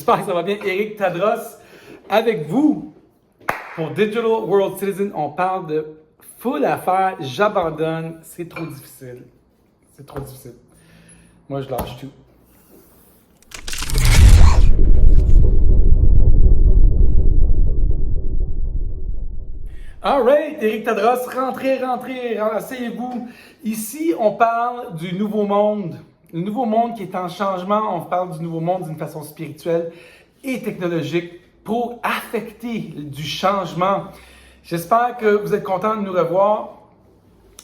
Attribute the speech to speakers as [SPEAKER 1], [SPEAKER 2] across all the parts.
[SPEAKER 1] J'espère que ça va bien. Éric Tadros avec vous pour Digital World Citizen. On parle de full affaire. J'abandonne. C'est trop difficile. C'est trop difficile. Moi, je lâche tout. Alright, Éric Tadros, rentrez, asseyez-vous. Ici, on parle du nouveau monde. Le nouveau monde qui est en changement. On parle du nouveau monde d'une façon spirituelle et technologique pour affecter du changement. J'espère que vous êtes contents de nous revoir.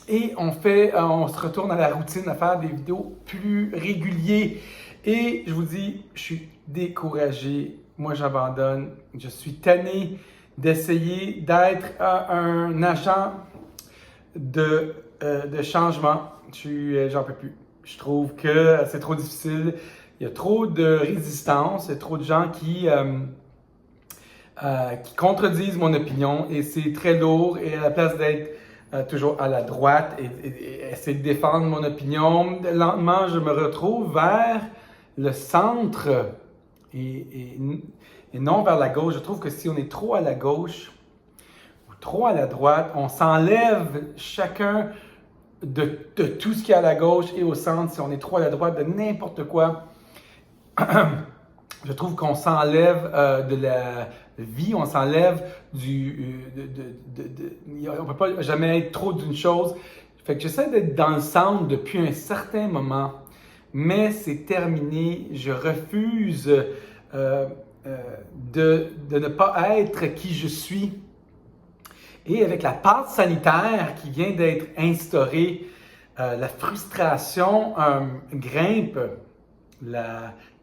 [SPEAKER 1] Et on se retourne à la routine, à faire des vidéos plus régulières. Et je vous dis, je suis découragé. Moi, j'abandonne. Je suis tanné d'essayer d'être un agent de changement. J'en peux plus. Je trouve que c'est trop difficile. Il y a trop de résistance. Il y a trop de gens qui contredisent mon opinion. Et c'est très lourd. Et à la place d'être toujours à la droite et essayer de défendre mon opinion, lentement, je me retrouve vers le centre et non vers la gauche. Je trouve que si on est trop à la gauche ou trop à la droite, on s'enlève chacun de tout ce qui est à la gauche et au centre. Si on est trop à la droite de n'importe quoi, je trouve qu'on s'enlève de la vie, on s'enlève on ne peut pas jamais être trop d'une chose. Fait que j'essaie d'être dans le centre depuis un certain moment, mais c'est terminé. Je refuse de ne pas être qui je suis. Et avec la passe sanitaire qui vient d'être instaurée, la frustration grimpe, le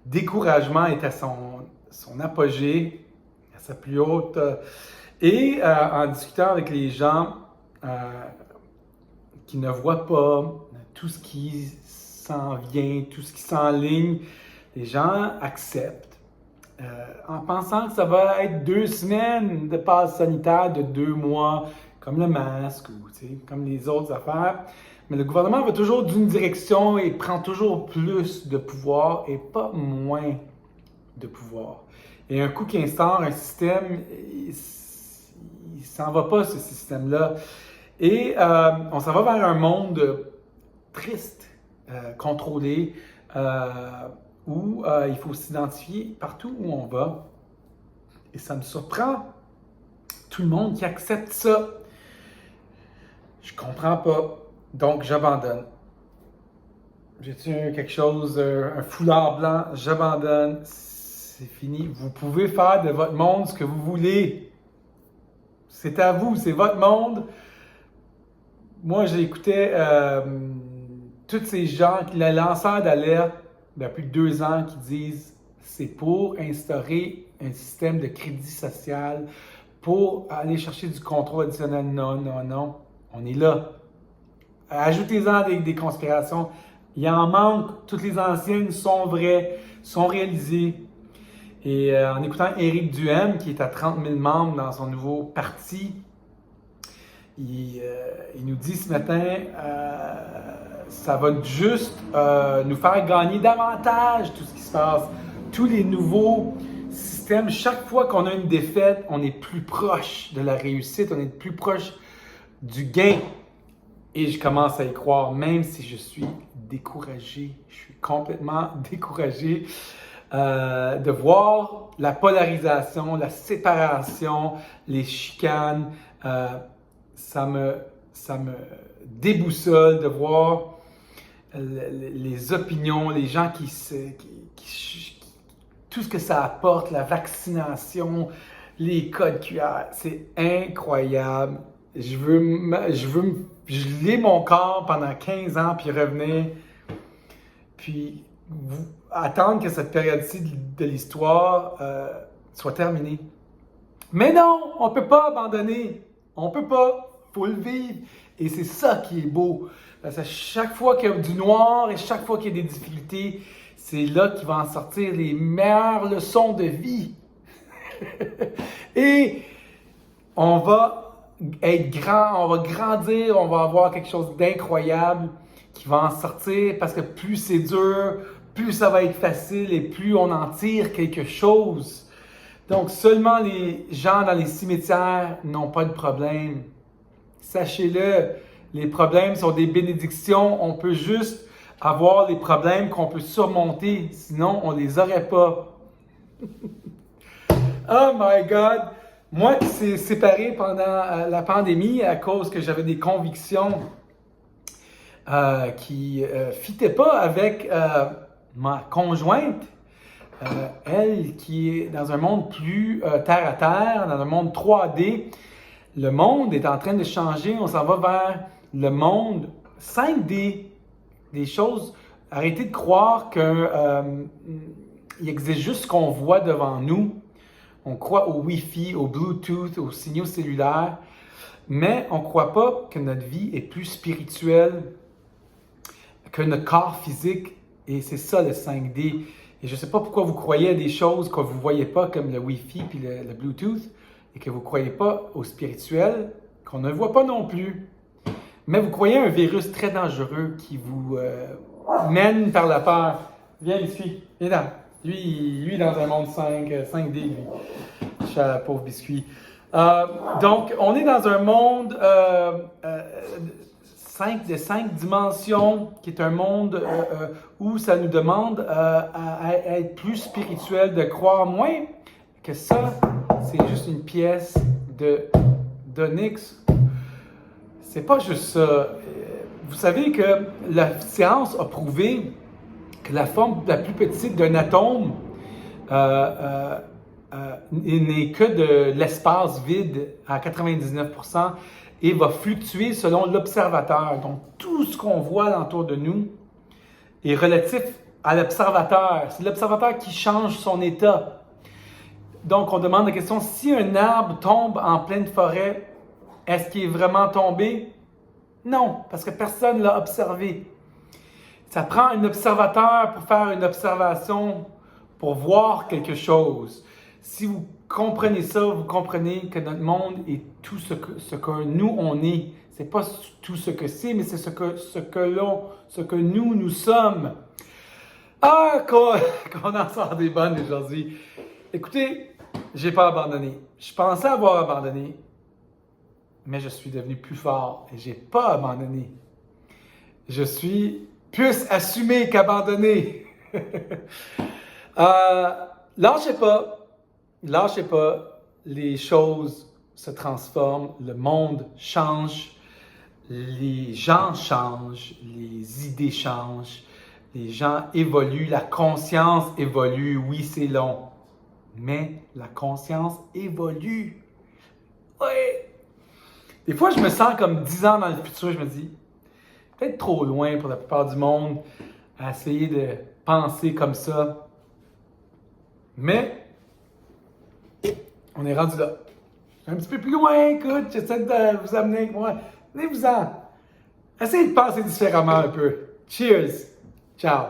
[SPEAKER 1] découragement est à son apogée, à sa plus haute. Et en discutant avec les gens qui ne voient pas tout ce qui s'en vient, tout ce qui s'enligne, les gens acceptent. En pensant que ça va être 2 semaines de passe sanitaire de 2 mois, comme le masque ou comme les autres affaires. Mais le gouvernement va toujours d'une direction et prend toujours plus de pouvoir et pas moins de pouvoir. Et un coup qu'il instaure un système, il s'en va pas ce système-là. Et on s'en va vers un monde triste, contrôlé, où il faut s'identifier partout où on va. Et ça me surprend, tout le monde qui accepte ça. Je comprends pas, donc j'abandonne. J'ai-tu quelque chose, un foulard blanc, j'abandonne, c'est fini. Vous pouvez faire de votre monde ce que vous voulez. C'est à vous, c'est votre monde. Moi, j'écoutais tous ces gens, les lanceurs d'alerte, depuis 2 ans, qui disent c'est pour instaurer un système de crédit social, pour aller chercher du contrôle additionnel. Non, non, non. On est là. Ajoutez-en des conspirations. Il en manque. Toutes les anciennes sont vraies, sont réalisées. Et en écoutant Éric Duhem, qui est à 30 000 membres dans son nouveau parti, il nous dit ce matin, ça va juste nous faire gagner davantage tout ce qui se passe. Tous les nouveaux systèmes, chaque fois qu'on a une défaite, on est plus proche de la réussite, on est plus proche du gain. Et je commence à y croire, même si je suis découragé. Je suis complètement découragé de voir la polarisation, la séparation, les chicanes. Ça me déboussole de voir les opinions, les gens tout ce que ça apporte, la vaccination, les codes QR. C'est incroyable. Je veux geler mon corps pendant 15 ans puis revenir. Puis attendre que cette période-ci de l'histoire soit terminée. Mais non, on ne peut pas abandonner. On ne peut pas. Il faut le vivre. Et c'est ça qui est beau. Parce que chaque fois qu'il y a du noir et chaque fois qu'il y a des difficultés, c'est là qu'il va en sortir les meilleures leçons de vie. Et on va être grand, on va grandir, on va avoir quelque chose d'incroyable qui va en sortir parce que plus c'est dur, plus ça va être facile et plus on en tire quelque chose. Donc, seulement les gens dans les cimetières n'ont pas de problème. Sachez-le, les problèmes sont des bénédictions. On peut juste avoir les problèmes qu'on peut surmonter, sinon on ne les aurait pas. Oh my God! Moi qui s'est séparé pendant la pandémie à cause que j'avais des convictions qui ne fitaient pas avec ma conjointe, elle qui est dans un monde plus terre à terre, dans un monde 3D. Le monde est en train de changer, on s'en va vers le monde 5D, des choses. Arrêtez de croire qu'il existe juste ce qu'on voit devant nous. On croit au Wi-Fi, au Bluetooth, aux signaux cellulaires, mais on ne croit pas que notre vie est plus spirituelle que notre corps physique. Et c'est ça le 5D. Et je ne sais pas pourquoi vous croyez à des choses que vous ne voyez pas, comme le Wi-Fi et le Bluetooth, et que vous ne croyez pas au spirituel, qu'on ne voit pas non plus. Mais vous croyez à un virus très dangereux qui vous mène par la peur. Viens ici, viens là. Lui dans un monde 5D, lui. Pauvre biscuit. Donc, on est dans un monde de 5 dimensions, qui est un monde où ça nous demande à être plus spirituel, de croire moins que ça, c'est juste une pièce d'onyx. C'est pas juste ça. Vous savez que la science a prouvé que la forme la plus petite d'un atome n'est que de l'espace vide à 99% et va fluctuer selon l'observateur. Donc, tout ce qu'on voit autour de nous est relatif à l'observateur. C'est l'observateur qui change son état. Donc, on demande la question, si un arbre tombe en pleine forêt, est-ce qu'il est vraiment tombé? Non, parce que personne ne l'a observé. Ça prend un observateur pour faire une observation, pour voir quelque chose. Si vous comprenez ça, vous comprenez que notre monde est tout ce que nous, on est. Ce n'est pas tout ce que c'est, mais c'est ce que nous sommes. Ah, qu'on en sort des bonnes aujourd'hui. Écoutez, j'ai pas abandonné. Je pensais avoir abandonné, mais je suis devenu plus fort et j'ai pas abandonné. Je suis plus assumé qu'abandonné. Lâchez pas, les choses se transforment, le monde change, les gens changent, les idées changent, les gens évoluent, la conscience évolue. Oui, c'est long, mais la conscience évolue. Oui. Des fois, je me sens comme 10 ans dans le futur, je me dis, peut-être trop loin pour la plupart du monde à essayer de penser comme ça. Mais on est rendu là. Un petit peu plus loin, écoute, j'essaie de vous amener avec moi. Venez-vous-en. Essayez de penser différemment un peu. Cheers. Ciao.